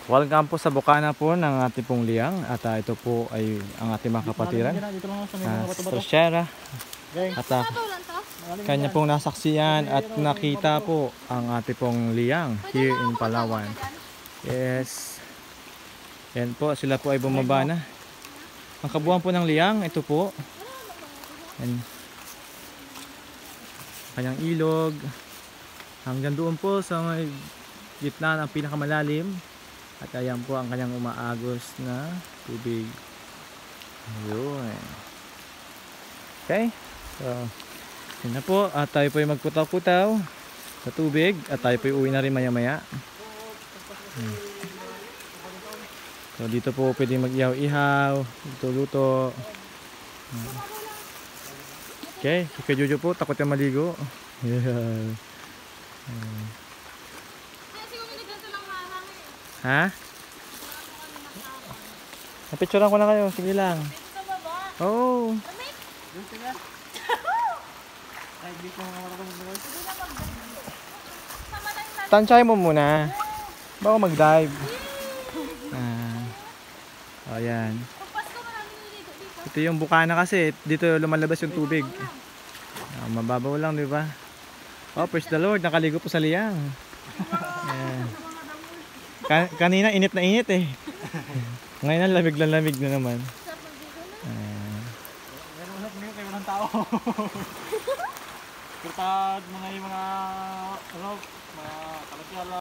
Welcome po sa bukana po ng ating pong liyang. At ito po ay ang ating mga kapatiran. Strashera. At kanya pong nasaksiyan at nakita po ang ating pong liyang here in Palawan. Yes. Yan po, sila po ay bumaba na. Ang kabuuan po ng liyang, ito po. Yan. Kanyang ilog. Hanggang doon po sa may gitna ng pinakamalalim. At ayan po ang kanyang umaagos na tubig. Ayun. Okay. So, yun na po. At tayo po ay magputaw-putaw sa tubig. At tayo po ay uwi na rin maya-maya. So, dito po pwede mag-ihaw-ihaw. Luto-luto. Okay. Si Kuya Jojo po, takot yung maligo. Yeah. Ha? Napicturean ko na kayo. Sige lang. Oo. Tansyahin mo muna. Baka mag-dive. Ayan. Ito yung bukana kasi. Dito lumalabas yung tubig. Mababaw lang, di ba? Oh, praise the Lord. Nakaligo po sa liyang. Ayan. Kanina init na init eh. Ngayon lamig na naman. Kayo walang tao. Kurtad mga kalatiala.